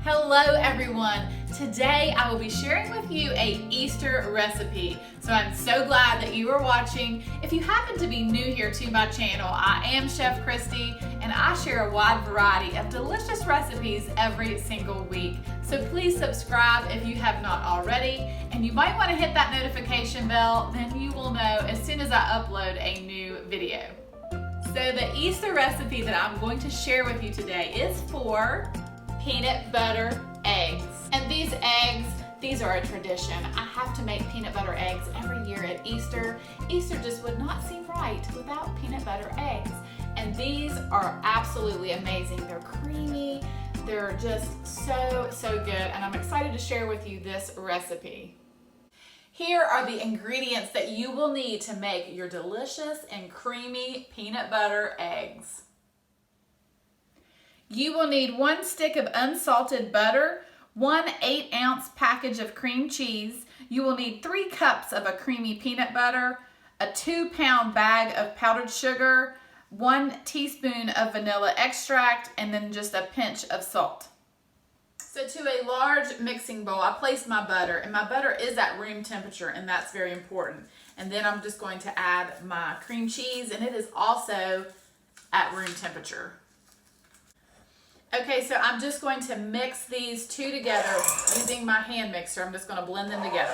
Hello everyone. Today I will be sharing with you a Easter recipe. So I'm so glad that you are watching. If you happen to be new here to my channel, I am Chef Christy and I share a wide variety of delicious recipes every single week. So please subscribe if you have not already, and you might want to hit that notification bell, then you will know as soon as I upload a new video. So the Easter recipe that I'm going to share with you today is for peanut butter eggs. And these are a tradition. I have to make peanut butter eggs every year at Easter. Easter just would not seem right without peanut butter eggs. And these are absolutely amazing. They're creamy, they're just so good, and I'm excited to share with you this recipe. Here are the ingredients that you will need to make your delicious and creamy peanut butter eggs. You will need 1 stick of unsalted butter, 1 8-ounce package of cream cheese. You will need 3 cups of a creamy peanut butter, a 2-pound bag of powdered sugar, 1 teaspoon of vanilla extract, and then just a pinch of salt. So to a large mixing bowl, I placed my butter, and my butter is at room temperature, and that's very important. And then I'm just going to add my cream cheese, and it is also at room temperature. Okay, so I'm just going to mix these two together using my hand mixer. I'm just going to blend them together.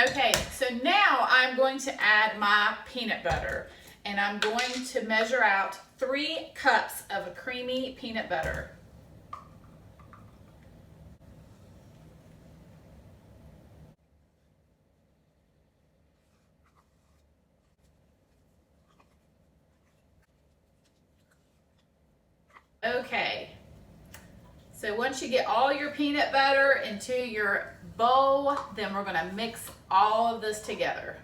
Okay, so now I'm going to add my peanut butter, and I'm going to measure out 3 cups of a creamy peanut butter. Okay, so once you get all your peanut butter into your bowl, then we're going to mix all of this together.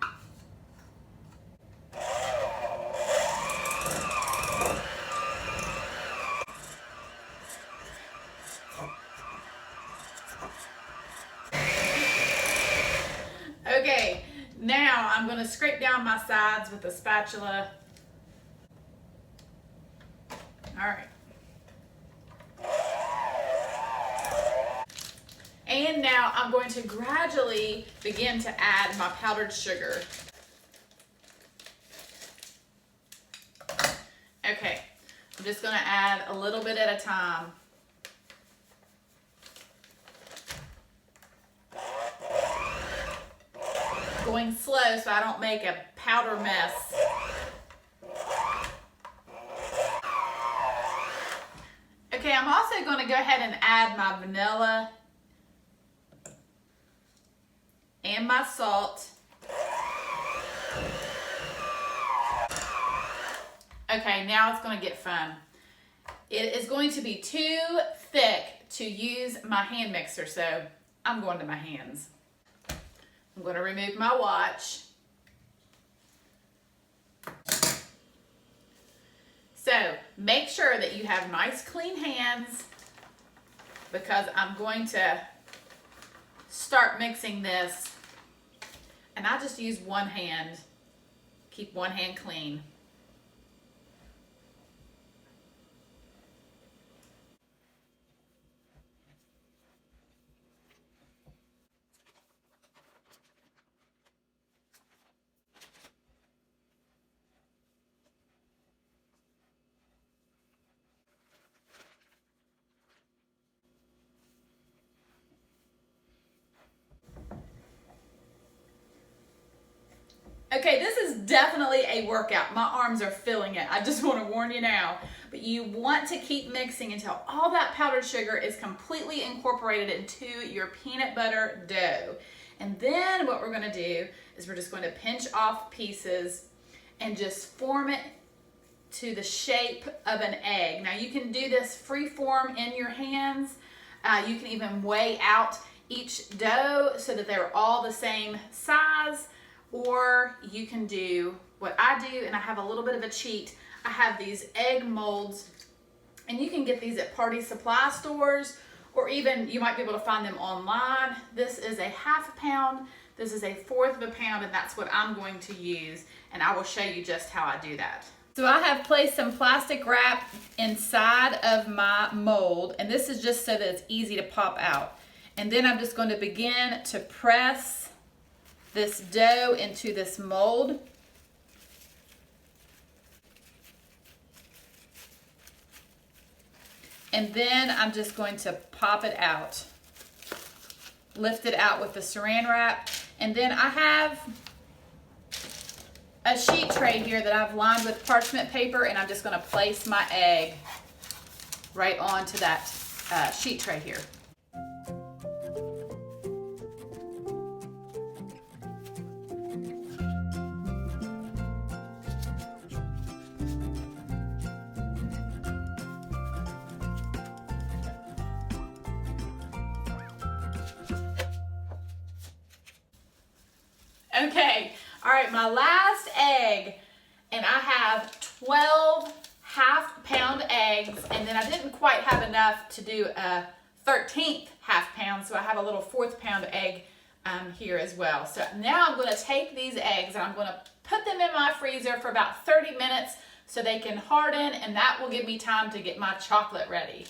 Okay, now I'm going to scrape down my sides with a spatula. All right. And now I'm going to gradually begin to add my powdered sugar. Okay, I'm just going to add a little bit at a time. Going slow so I don't make a powder mess. Okay, I'm also going to go ahead and add my vanilla and my salt. Okay, now it's going to get fun. It is going to be too thick to use my hand mixer, so I'm going to my hands. I'm going to remove my watch. So make sure that you have nice clean hands, because I'm going to start mixing this, and I just use one hand. Keep one hand clean. Okay, this is definitely a workout. My arms are feeling it. I just want to warn you now. But you want to keep mixing until all that powdered sugar is completely incorporated into your peanut butter dough. And then what we're going to do is we're just going to pinch off pieces and just form it to the shape of an egg. Now you can do this free form in your hands. You can even weigh out each dough so that they're all the same size. Or you can do what I do, and I have a little bit of a cheat. I have these egg molds, and you can get these at party supply stores, or even you might be able to find them online. This is a 1/2 pound, this is a 1/4 of a pound, and that's what I'm going to use, and I will show you just how I do that. So I have placed some plastic wrap inside of my mold, and this is just so that it's easy to pop out. And then I'm just going to begin to press this dough into this mold. And then I'm just going to pop it out. Lift it out with the saran wrap. And then I have a sheet tray here that I've lined with parchment paper, and I'm just going to place my egg right onto that sheet tray here. Okay, all right, my last egg, and I have 12 half-pound eggs, and then I didn't quite have enough to do a 13th half-pound, so I have a little 4th-pound egg here as well. So now I'm going to take these eggs and I'm going to put them in my freezer for about 30 minutes so they can harden, and that will give me time to get my chocolate ready.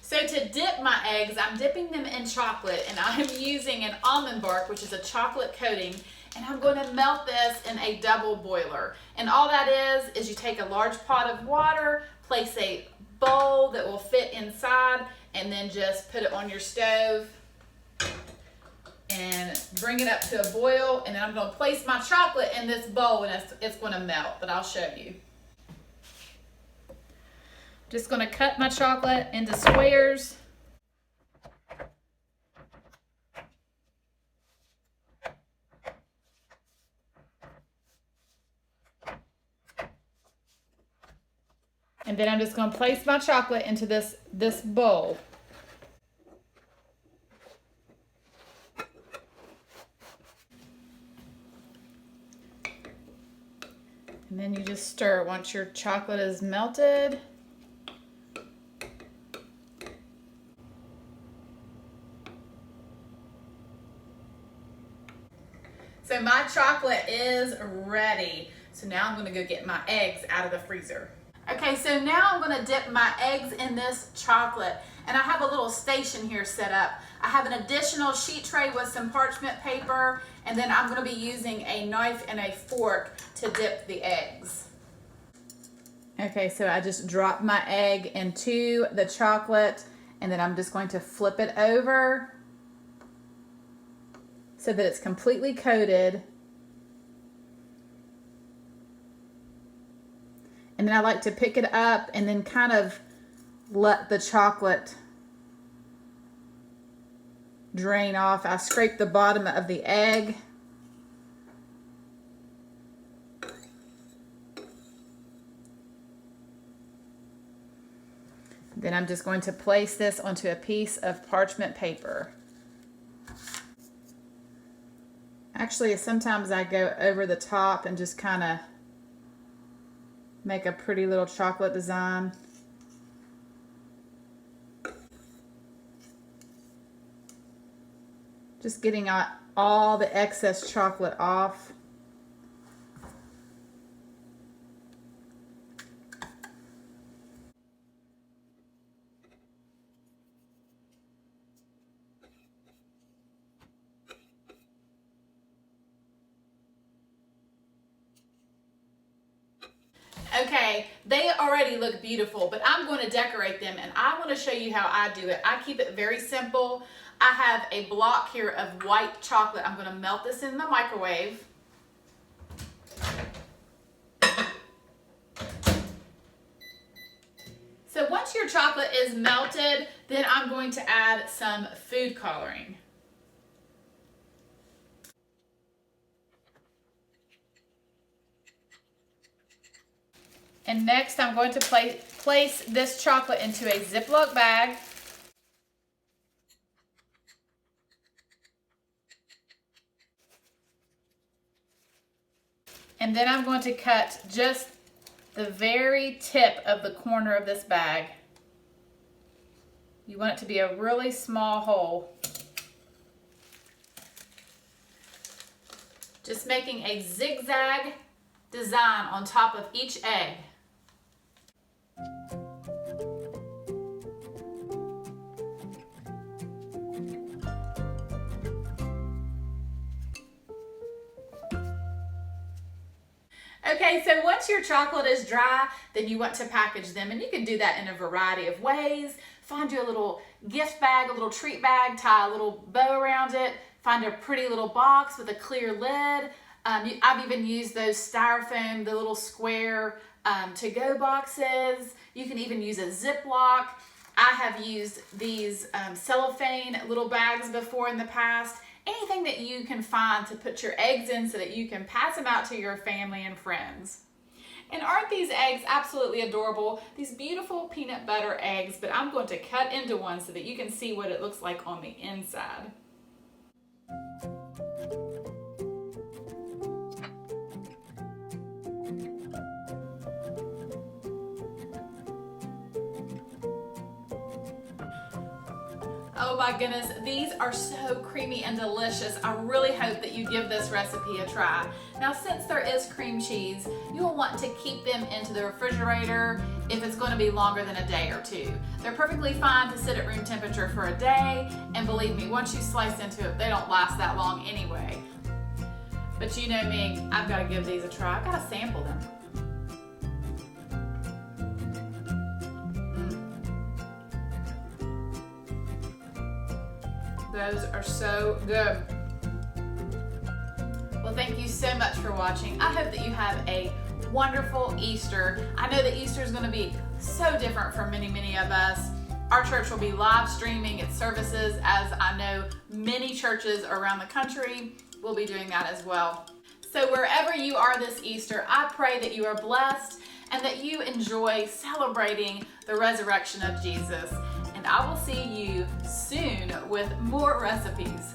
So to dip my eggs, I'm dipping them in chocolate, and I'm using an almond bark, which is a chocolate coating, and I'm going to melt this in a double boiler. And all that is you take a large pot of water, place a bowl that will fit inside, and then just put it on your stove and bring it up to a boil. And then I'm going to place my chocolate in this bowl, and it's going to melt, but I'll show you. Just going to cut my chocolate into squares. And then I'm just going to place my chocolate into this bowl. And then you just stir once your chocolate is melted. So my chocolate is ready. So now I'm going to go get my eggs out of the freezer. Okay, so now I'm going to dip my eggs in this chocolate, and I have a little station here set up. I have an additional sheet tray with some parchment paper, and then I'm going to be using a knife and a fork to dip the eggs. Okay, so I just dropped my egg into the chocolate, and then I'm just going to flip it over so that it's completely coated. And then I like to pick it up and then kind of let the chocolate drain off. I scrape the bottom of the egg. Then I'm just going to place this onto a piece of parchment paper. Actually, sometimes I go over the top and just kind of make a pretty little chocolate design. Just getting all the excess chocolate off. Okay, they already look beautiful, but I'm going to decorate them, and I want to show you how I do it. I keep it very simple. I have a block here of white chocolate. I'm going to melt this in the microwave. So once your chocolate is melted, then I'm going to add some food coloring. And next I'm going to place this chocolate into a Ziploc bag. And then I'm going to cut just the very tip of the corner of this bag. You want it to be a really small hole. Just making a zigzag design on top of each egg. Okay, so once your chocolate is dry, then you want to package them, and you can do that in a variety of ways. Find you a little gift bag, a little treat bag, tie a little bow around it, find a pretty little box with a clear lid. I've even used those styrofoam, the little square to-go boxes. You can even use a Ziploc. I have used these cellophane little bags before in the past. Anything that you can find to put your eggs in so that you can pass them out to your family and friends. And aren't these eggs absolutely adorable? These beautiful peanut butter eggs, but I'm going to cut into one so that you can see what it looks like on the inside. Oh my goodness, these are so creamy and delicious. I really hope that you give this recipe a try. Now, since there is cream cheese, you'll want to keep them into the refrigerator if it's going to be longer than a day or two. They're perfectly fine to sit at room temperature for a day, and believe me, once you slice into it, they don't last that long anyway. But you know me, I've got to give these a try. I've got to sample them. Those are so good. Well, thank you so much for watching. I hope that you have a wonderful Easter. I know that Easter is going to be so different for many, many of us. Our church will be live streaming its services, as I know many churches around the country will be doing that as well. So wherever you are this Easter, I pray that you are blessed and that you enjoy celebrating the resurrection of Jesus. And I will see you soon with more recipes.